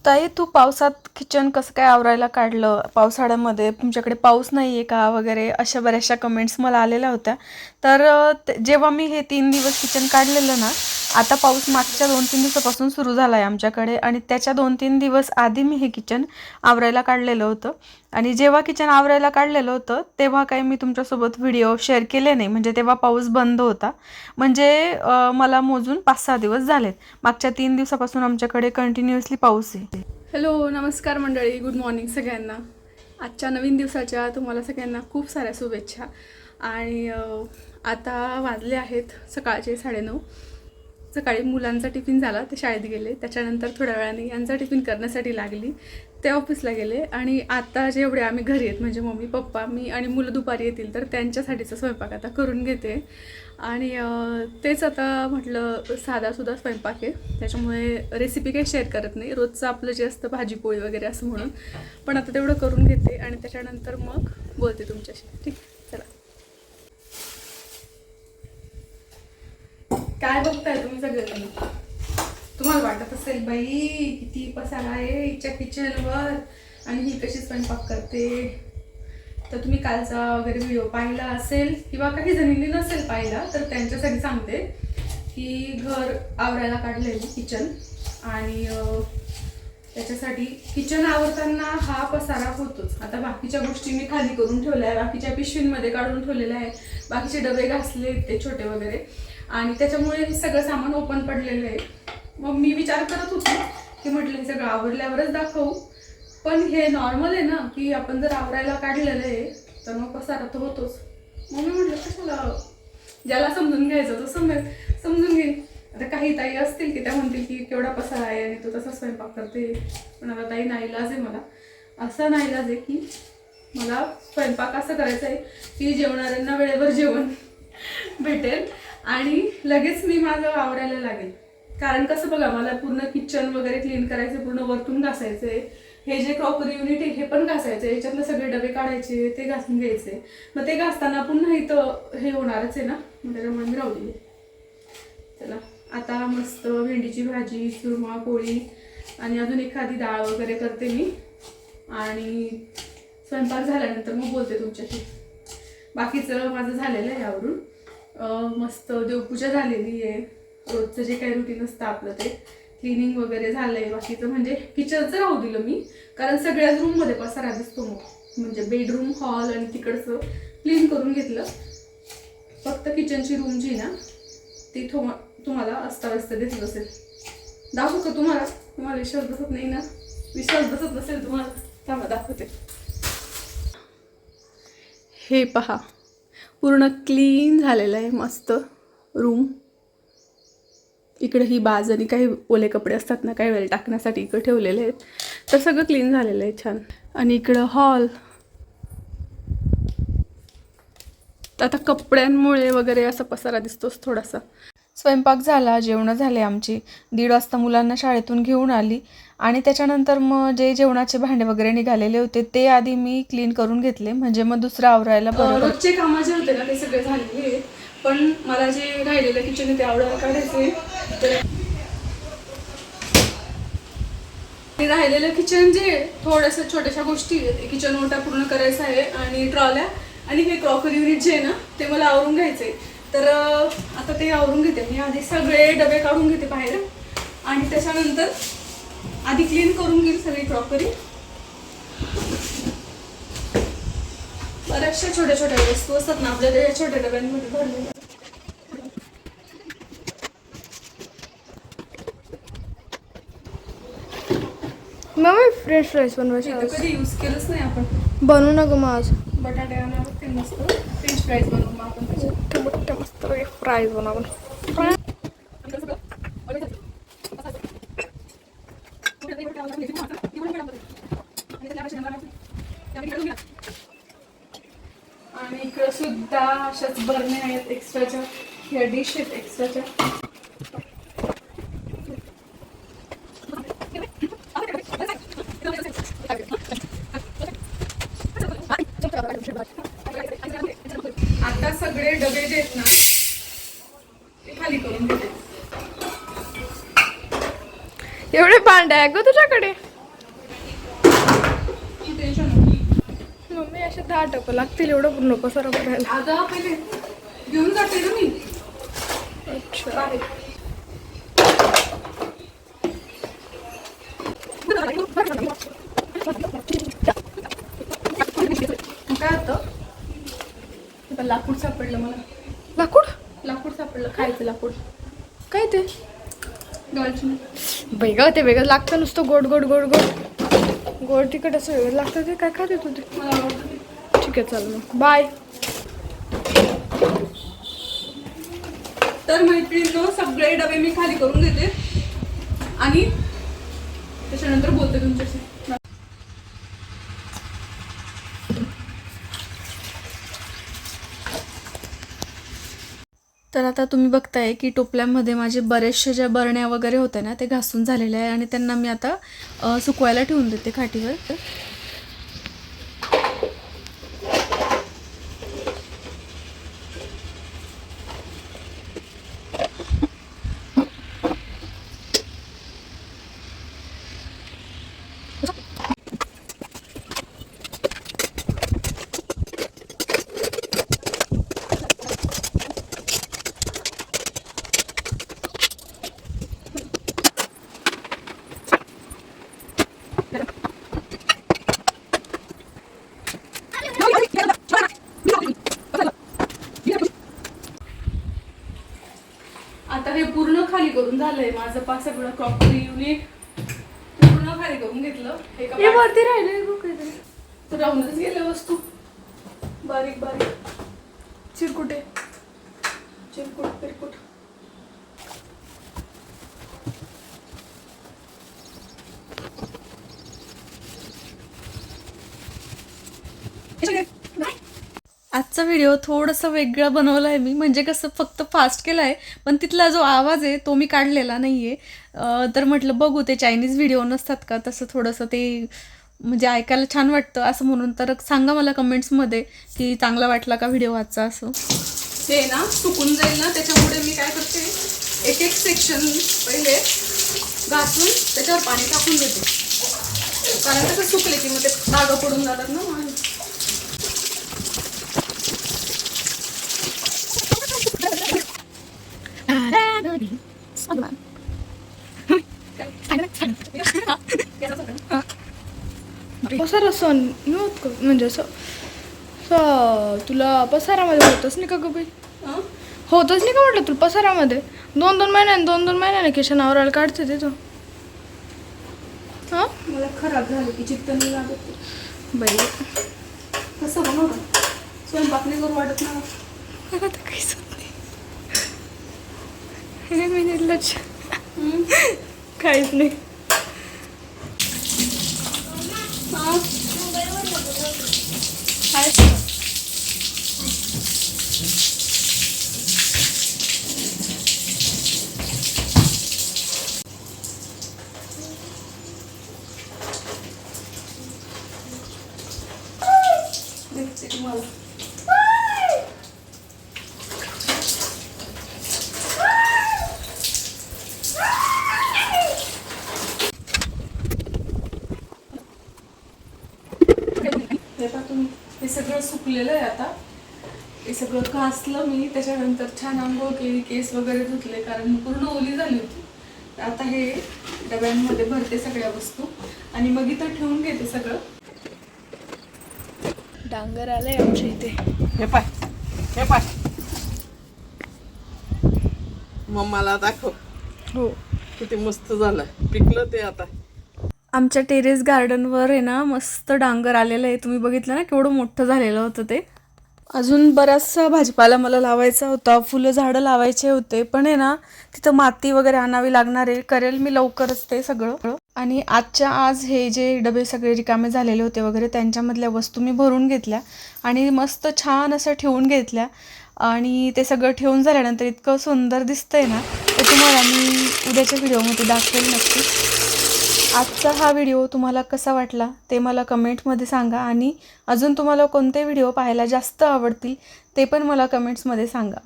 ताई, तू पावसात किचन कसं काय आवरायला काढलं? पावसाळ्यामध्ये तुमच्याकडे पाऊस नाही आहे का वगैरे अशा बऱ्याचशा कमेंट्स मला आलेल्या होत्या. तर जेव्हा मी हे 3 दिवस किचन काढलेलं ना, आता पाऊस मागच्या 2-3 दिवसापासून सुरू झाला आहे आमच्याकडे आणि त्याच्या 2-3 दिवस आधी मी हे किचन आवरायला काढलेलं होतं. आणि जेव्हा किचन आवरायला काढलेलं होतं तेव्हा काही मी तुमच्यासोबत व्हिडिओ शेअर केले नाही, म्हणजे तेव्हा पाऊस बंद होता. म्हणजे मला मोजून 5-6 दिवस झालेत. मागच्या 3 दिवसापासून आमच्याकडे कंटिन्युअसली पाऊस आहे. हॅलो, नमस्कार मंडळी, गुड मॉर्निंग सगळ्यांना. आजच्या नवीन दिवसाच्या तुम्हाला सगळ्यांना खूप साऱ्या शुभेच्छा. आणि आता वाजले आहेत सकाळचे 9:30. सकाळी मुलांचा टिफिन झाला, ते शाळेत गेले. त्याच्यानंतर थोड्या वेळाने यांचा टिफिन करण्यासाठी लागली, ते ऑफिसला गेले. आणि आता जेवढे आम्ही घरी आहेत म्हणजे मम्मी पप्पा मी आणि मुलं दुपारी येतील तर त्यांच्यासाठीचा स्वयंपाक आता करून घेते. आणि तेच आता म्हटलं साधासुद्धा स्वयंपाक आहे, त्याच्यामुळे रेसिपी काही शेअर करत नाही, रोजचं आपलं जे असतं भाजी पोळी वगैरे असं म्हणून. पण आता तेवढं करून घेते आणि त्याच्यानंतर मग बोलते तुमच्याशी. ठीक, चला. काय बघताय तुम्ही सगळ्यांनी? तुम्हाला वाटत असेल बाई किती पसारा आहे हिच्या किचनवर आणि ही कशी स्वयंपाक करते. तर तुम्ही कालचा वगैरे व्हिडिओ पाहिला असेल किंवा काही जणींनी नसेल पाहिला तर त्यांच्यासाठी सांगते की घर आवरायला काढलेली किचन. आणि त्याच्यासाठी किचन आवरताना हा पसारा होतोच. आता बाकीच्या गोष्टी मी खाली करून ठेवल्या आहे, बाकीच्या पिशवींमध्ये काढून ठेवलेल्या आहे, बाकीचे डबे घासले ते छोटे वगैरे. आणि त्याच्यामुळे हे सगळं सामान ओपन पडलेलं आहे. मग मी विचार करत होते की म्हटलं हे सगळं आवरल्यावरच दाखवू, पण हे नॉर्मल आहे ना की आपण जर आवरायला काढलेलं आहे तर मग पसारा तर होतोच. मग मी म्हटलं कशाला, ज्याला समजून घ्यायचं तो समजून घेईन. आता काही ताई असतील की त्या म्हणतील की केवढा पसारा आहे आणि तो तसा स्वयंपाक करते. पण आता ताई नाईलाज आहे, मला असा नाईलाज आहे की मला स्वयंपाक असं करायचं आहे की जेवणाऱ्यांना वेळेवर जेवण भेटेल आणि लगेच मी माझं आवरायला लागेल. कारण कसं बघा, मला पूर्ण किचन वगैरे क्लीन करायचं, पूर्ण वरतून घासायचं आहे, हे जे क्रॉकरी युनिट आहे हे पण घासायचं आहे, याच्यातले सगळे डबे काढायचे, ते घासून घ्यायचे. मग ते घासताना पुन्हा इथं हे होणारच आहे ना, मग त्याच्यामुळे मी राहू दिले. चला, आता मस्त भेंडीची भाजी, सुरमा पोळी आणि अजून एखादी डाळ वगैरे करते मी. आणि स्वयंपाक झाल्यानंतर मग बोलते तुमच्याशी. बाकीचं माझं झालेलं आहे आवरून. मस्त देवपूजा झालेली आहे, रोजचं जे काही रुटीन असतं आपलं ते क्लिनिंग वगैरे झालंय. बाकीचं म्हणजे किचनचं राहू दिलं मी, कारण सगळ्याच रूममध्ये पसारा दिसतो. मग म्हणजे बेडरूम, हॉल आणि तिकडचं क्लीन करून घेतलं. फक्त किचनची रूम जी ना ती तुम्हाला अस्ताव्यस्त दिसत असेल. दाखवू का तुम्हाला? तुम्हाला विश्वास बसत नाही ना? विश्वास बसत नसेल तुम्हाला, थांबा दाखवते. हे पहा, पूर्ण क्लीन झालेलं आहे मस्त रूम. इकडे ही बाज आणि काही ओले कपडे असतात ना काही वेळ टाकण्यासाठी इकडे ठेवलेले आहेत, तर सगळं क्लीन झालेलं आहे छान. आणि इकडं हॉल. आता कपड्यांमुळे वगैरे असा पसारा दिसतोच थोडासा. स्वयंपाक झाला, जेवणं झाले आमची. 1:30 वाजता मुलांना शाळेतून घेऊन आली आणि त्याच्यानंतर मग जे जेवणाचे भांडे वगैरे निघालेले होते ते आधी मी क्लीन करून घेतले, म्हणजे मग दुसरं आवरायला बरं. रोजचे कामं जे होते ना ते सगळे झालेले आहेत, पण मला जे राहिलेलं किचन आहे ते आवडायला काढायचे. ते राहिलेलं किचन जे थोड्याशा छोट्याशा गोष्टी किचन ओटा पूर्ण करायचा आहे आणि ट्रॉल्या आणि हे क्रॉकरी युनिट जे आहे ना ते मला आवरून घ्यायचे. तर आता ते आवरून घेते मी. आधी सगळे डबे काढून घेते बाहेर आणि त्याच्यानंतर आधी क्लीन करून घेईल सगळी क्रॉकरी. बऱ्याचशा छोट्या छोट्या वस्तू असतात ना आपल्या त्या छोट्या डब्यांमध्ये भरलेल्या. मम्मी फ्रेंच फ्राईज बनवायचे कधी यूज केलंच नाही आपण. बनवू नको माझ. बटाटे आणणार ते मस्त फ्रेंच फ्राईज बनवू मग आपण त्याचे. मोठे मस्त फ्राईज बनवून. आणि इकडं सुद्धा अशाच बरण्या आहेत एक्स्ट्राच्या, ह्या डिश आहेत एक्स्ट्राच्या. आता सगळे डबे जे आहेत ना ते खाली करून घेते. एवढे भांडे आहे ग तुझ्याकडे? टेन्शन नको. मम्मी असे 10 टप्पं लागतील एवढं पूर्ण पसारा भरायला. आता पहिले घेऊन जाते ना मी. अच्छा. काय होतं आता लाकूड सापडलं मला. लाकूड सापडलं खायचं लाकूड. काय ते? दालचिनी. वेगळं ते वेगळं लागतं नुसतं गोड गोड गोड गोड गोड तिखट असं वेगळं लागतं. ते काय खाते तू ते? मला आवडतं ते. ठीक आहे चल मग बाय. तर मैत्रिणींनो सगळे डबे मी खाली करून घेते आणि त्याच्यानंतर बोलते तुमच्याशी. तर आता तुम्ही बघताय की टोपल्यामध्ये माझे बरेचसे ज्या बरण्या वगैरे होत्या ना ते घासून झालेले आहे आणि त्यांना मी आता सुकवायला ठेवून देते खाटीवर. आता हे पूर्ण खाली करून झालंय माझं. सगळं क्रॉकरी युनिट पूर्ण खाली करून घेतलं. एका हे वरती राहिले बघ काहीतरी. तर राहूनच गेल्या वस्तू बारीक बारीक चिरकुटे. चिरकुट पिरकुट. आजचा व्हिडिओ थोडंसं वेगळा बनवला आहे मी, म्हणजे कसं फक्त फास्ट केला आहे पण तिथला जो आवाज आहे तो मी काढलेला नाही आहे. तर म्हटलं बघू ते चायनीज व्हिडिओ नसतात का तसं थोडंसं ते म्हणजे ऐकायला छान वाटतं असं म्हणून. तर सांगा मला कमेंट्समध्ये की चांगला वाटला का व्हिडिओ आजचा. असं हे ना सुकून जाईल ना त्याच्यामुळे मी काय करते एक एक सेक्शन पहिले घासून त्याच्यावर पाणी टाकून देते. कारण कसं सुकले की मग ते डाग पडून जातात ना. पसारा सण नव्हत का म्हणजे असं तुला पसारामध्ये होतच नाही का ग बाई? होतच नाही का म्हटलं तुला पसारामध्ये? 2-2 महिन्याने किशन आवरायला काढते ते तू. हां मला खराब झालं की चित्त नाही लागत. बाई कसं बनवलं स्वयंपाक नाही करू वाटत ना. मला तर काहीच होत नाही. हे मी निर्लक्ष काहीच नाही. दिसते तुम्हाला. तुम्ही हे सगळं सुकलेलं आहे. आता हे सगळं घासलं मी, त्याच्यानंतर छान आंघोळ केली, केस वगैरे धुतले कारण पूर्ण ओली झाली होती. आता हे डब्यांमध्ये भरते सगळ्या वस्तू आणि मग इथं ठेवून घेते सगळं. डांगर आलंय आमच्या इथे. हे पाय मम्माला दाखव. हो किती मस्त झालं पिकलं ते. आता आमच्या टेरेस गार्डनवर आहे ना मस्त डांगर आलेलं आहे. तुम्ही बघितलं ना केवढं मोठं झालेलं होतं ते. अजून बराचसा भाजीपाला मला लावायचा होता, फुलं झाडं लावायचे होते पण आहे ना तिथं माती वगैरे आणावी लागणार आहे. करेल मी लवकरच ते सगळं. आणि आजच्या आज हे जे डबे सगळे रिकामे झालेले होते वगैरे त्यांच्यामधल्या वस्तू मी भरून घेतल्या आणि मस्त छान असं ठेवून घेतल्या. आणि ते सगळं ठेवून झाल्यानंतर इतकं सुंदर दिसतंय ना ते तुम्हाला मी उद्याच्या व्हिडिओमध्ये दाखवेल नक्की. आजचा हा व्हिडिओ तुम्हाला कसा वाटला ते मला कमेंटमध्ये सांगा आणि अजून तुम्हाला कोणते व्हिडिओ पाहायला जास्त आवडतील ते पण मला कमेंट्समध्ये सांगा.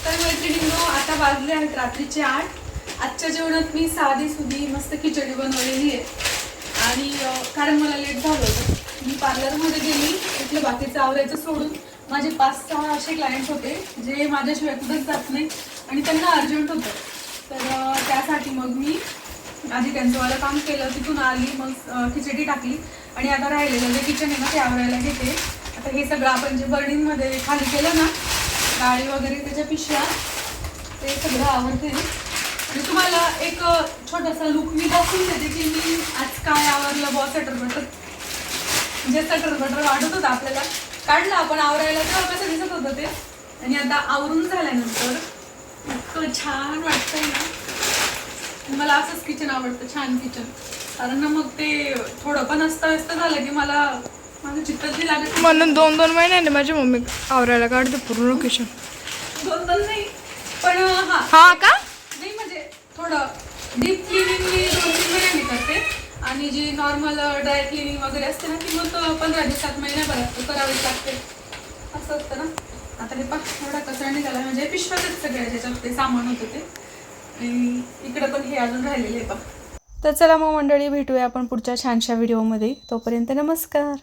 तर मैत्रिणींनो आता वाजले आहेत रात्रीचे 8 आजच्या जेवणात मी साधी सुधी मस्त खिचडी बनवलेली आहे. आणि कारण मला लेट झालं होतं, मी पार्लरमध्ये गेली, तिथलं बाकीचं आवरायचं सोडून माझे 5-6 असे क्लायंट्स होते जे माझ्याशिवाय कुठंच जात नाही आणि त्यांना अर्जंट होतं. तर त्यासाठी मग मी आधी त्यांचं मला काम केलं, तिथून आली, मग खिचडी टाकली आणि आता राहिलेलं जे किचन आहे ना ते आवरायला घेते. आता हे सगळं आपण जे बर्निंगमध्ये खाली केलं ना, डाळी वगैरे त्याच्या पिशव्या, ते सगळं आवडते. आणि तुम्हाला एक छोटासा लुक मी दाखवून देते की मी आज काय आवरलं बॉ. सटर बटर, जे सटर बटर वाटत होतं आपल्याला, काढलं आपण आवरायला तेव्हा कसं दिसत होतं ते. आणि आता आवरून झाल्यानंतर इतकं छान वाटतंय ना. मला असंच किचन आवडतं, छान किचन. कारण ना मग ते थोडं पण असतं झालं की मला माझं चित्तच लागत. म्हणून 2-2 महिन्याने माझी मम्मी आवरायला काढते पूर्ण किचन. 2 नाही, पण हा का? नाही म्हणजे थोडं डीप क्लिनिंग मी 2-3 महिन्यांनी करते आणि जी नॉर्मल ड्राय क्लिनिंग वगैरे असते ना ती मग 15 दिवसात महिन्याभरात करावीच लागते. असं असतं ना. आता हे थोडा कचरा निघाला, म्हणजे पिशव्यातच सगळ्या ज्याच्यात ते सामान होतं ते. आणि इकडं पण हे अजून राहिलेले आहे. तर चला मग मंडळी, भेटूया आपण पुढच्या छानशा व्हिडिओमध्ये. तोपर्यंत नमस्कार.